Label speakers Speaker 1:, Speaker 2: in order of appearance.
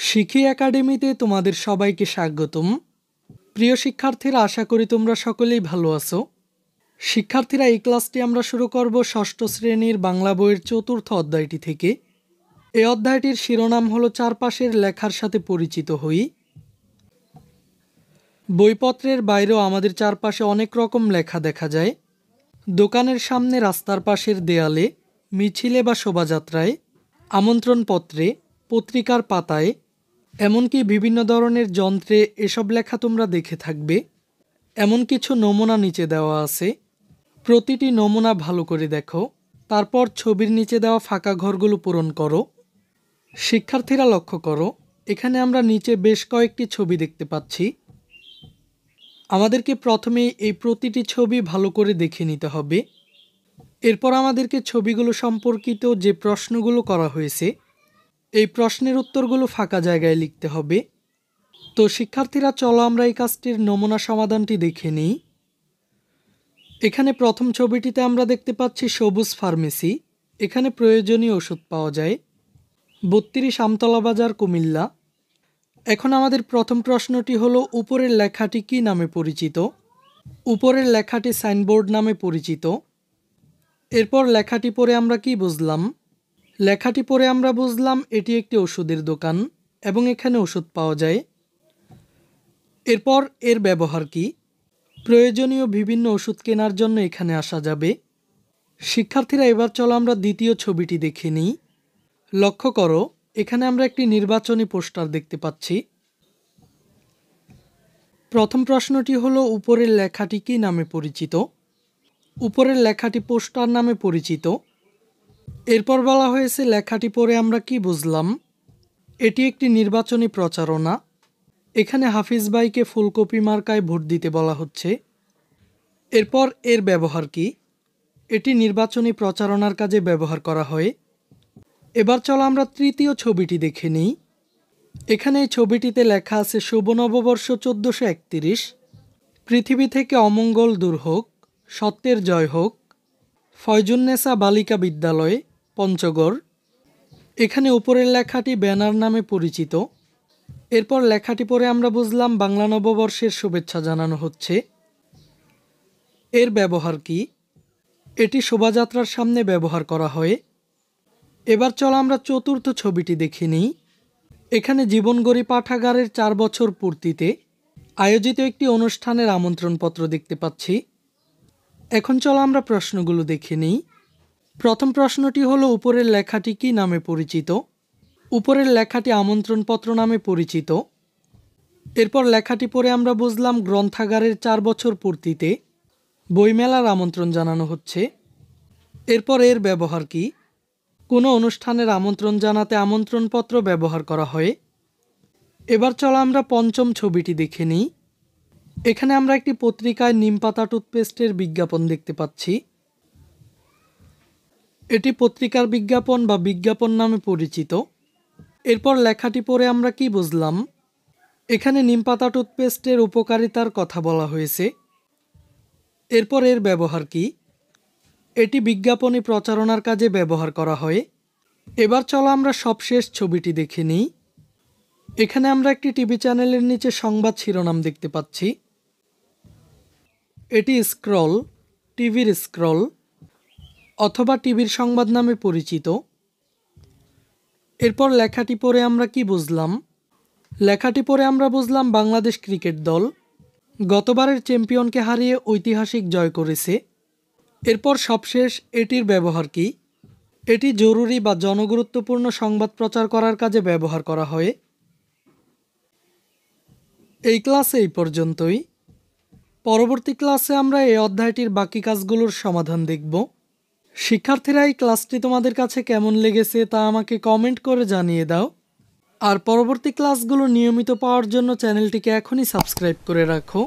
Speaker 1: শিখি একাডেমিতে তোমাদের সবাইকে স্বাগতম। প্রিয় শিক্ষার্থীরা, আশা করি তোমরা সকলেই ভালো আছো। শিক্ষার্থীরা, এই ক্লাসটি আমরা শুরু করব ষষ্ঠ শ্রেণীর বাংলা বইয়ের চতুর্থ অধ্যায়টি থেকে। এই অধ্যায়টির শিরোনাম হলো চারপাশের লেখার সাথে পরিচিত হই। বইপত্রের বাইরেও আমাদের চারপাশে অনেক রকম লেখা দেখা যায়। দোকানের সামনে, রাস্তার পাশের দেয়ালে, মিছিলে বা শোভাযাত্রায়, আমন্ত্রণপত্রে, পত্রিকার পাতায়, এমনকি বিভিন্ন ধরনের যন্ত্রে এসব লেখা তোমরা দেখে থাকবে। এমন কিছু নমুনা নিচে দেওয়া আছে। প্রতিটি নমুনা ভালো করে দেখো, তারপর ছবির নিচে দেওয়া ফাঁকা ঘরগুলো পূরণ করো। শিক্ষার্থীরা লক্ষ্য করো, এখানে আমরা নিচে বেশ কয়েকটি ছবি দেখতে পাচ্ছি। আমাদেরকে প্রথমে এই প্রতিটি ছবি ভালো করে দেখে নিতে হবে। এরপর আমাদেরকে ছবিগুলো সম্পর্কিত যে প্রশ্নগুলো করা হয়েছে, এই প্রশ্নের উত্তরগুলো ফাঁকা জায়গায় লিখতে হবে। তো শিক্ষার্থীরা, চলো আমরা এই কাজটির নমুনা সমাধানটি দেখে নিই। এখানে প্রথম ছবিটিতে আমরা দেখতে পাচ্ছি সবুজ ফার্মেসি। এখানে প্রয়োজনীয় ওষুধ পাওয়া যায়। 32 আমতলা বাজার, কুমিল্লা। এখন আমাদের প্রথম প্রশ্নটি হলো, উপরের লেখাটি কি নামে পরিচিত? উপরের লেখাটি সাইনবোর্ড নামে পরিচিত। এরপর লেখাটি পড়ে আমরা কি বুঝলাম? লেখাটি পড়ে আমরা বুঝলাম এটি একটি ওষুধের দোকান এবং এখানে ওষুধ পাওয়া যায়। এরপর এর ব্যবহার কি? প্রয়োজনীয় বিভিন্ন ওষুধ কেনার জন্য এখানে আসা যাবে। শিক্ষার্থীরা, এবার চলো আমরা দ্বিতীয় ছবিটি দেখে নিই। লক্ষ্য করো, এখানে আমরা একটি নির্বাচনী পোস্টার দেখতে পাচ্ছি। প্রথম প্রশ্নটি হলো, উপরের লেখাটি কি নামে পরিচিত? উপরের লেখাটি পোস্টার নামে পরিচিত। এরপর বলা হয়েছে লেখাটি পড়ে আমরা কি বুঝলাম? এটি একটি নির্বাচনী প্রচারণা। এখানে হাফিজ ভাইকে ফুলকপি মার্কায় ভোট দিতে বলা হচ্ছে। এরপর এর ব্যবহার কি? এটি নির্বাচনী প্রচারণার কাজে ব্যবহার করা হয়। এবার চলো আমরা তৃতীয় ছবিটি দেখে নিই। এখানে এই ছবিটিতে লেখা আছে, শুভ নববর্ষ 1431, পৃথিবী থেকে অমঙ্গল দূর হোক, সত্যের জয় হোক, ফয়জুন্নেসা বালিকা বিদ্যালয়, পঞ্চগড়। এখানে উপরের লেখাটি ব্যানার নামে পরিচিত। এরপর লেখাটি পড়ে আমরা বুঝলাম বাংলা নববর্ষের শুভেচ্ছা জানানো হচ্ছে। এর ব্যবহার কি? এটি শোভাযাত্রার সামনে ব্যবহার করা হয়। এবার চলো আমরা চতুর্থ ছবিটি দেখে নিই। এখানে জীবনগড়ি পাঠাগারের 4 বছর পূর্তিতে আয়োজিত একটি অনুষ্ঠানের আমন্ত্রণপত্র দেখতে পাচ্ছি। এখন চলো আমরা প্রশ্নগুলো দেখে নিই। প্রথম প্রশ্নটি হলো, উপরের লেখাটি কি নামে পরিচিত? উপরের লেখাটি আমন্ত্রণপত্র নামে পরিচিত। এরপর লেখাটি পড়ে আমরা বুঝলাম গ্রন্থাগারের 4 বছর পূর্তিতে বইমেলার আমন্ত্রণ জানানো হচ্ছে। এরপর এর ব্যবহার কি? কোনো অনুষ্ঠানের আমন্ত্রণ জানাতে আমন্ত্রণপত্র ব্যবহার করা হয়। এবার চলো আমরা পঞ্চম ছবিটি দেখে নিই। এখানে আমরা একটি পত্রিকায় নিমপাতা টুথপেস্টের বিজ্ঞাপন দেখতে পাচ্ছি। এটি পত্রিকার বিজ্ঞাপন বা বিজ্ঞাপন নামে পরিচিত। এরপর লেখাটি পড়ে আমরা কি বুঝলাম? এখানে নিমপাতা টুথপেস্টের উপকারিতার কথা বলা হয়েছে। এরপর এর ব্যবহার কি? এটি বিজ্ঞাপনী প্রচারণার কাজে ব্যবহার করা হয়। এবার চলো আমরা সবশেষ ছবিটি দেখে নিই। এখানে আমরা একটি টিভি চ্যানেলের নিচে সংবাদ শিরোনাম দেখতে পাচ্ছি। এটি স্ক্রল, টিভির স্ক্রল অথবা টিভির সংবাদ নামে পরিচিত। এরপর লেখাটি পড়ে আমরা কি বুঝলাম? লেখাটি পড়ে আমরা বুঝলাম বাংলাদেশ ক্রিকেট দল গতবারের চ্যাম্পিয়নকে হারিয়ে ঐতিহাসিক জয় করেছে। এরপর সবশেষ এটির ব্যবহার কি? এটি জরুরি বা জনগুরুত্বপূর্ণ সংবাদ প্রচার করার কাজে ব্যবহার করা হয়। এই ক্লাসে এই পর্যন্তই। পরবর্তী ক্লাসে আমরা এই অধ্যায়টির বাকি কাজগুলোর সমাধান দেখব। শিক্ষার্থীরা, এই ক্লাসটি তোমাদের কাছে কেমন লেগেছে তা আমাকে কমেন্ট করে জানিয়ে দাও। আর পরবর্তী ক্লাসগুলো নিয়মিত পাওয়ার জন্য চ্যানেলটিকে এখনই সাবস্ক্রাইব করে রাখো।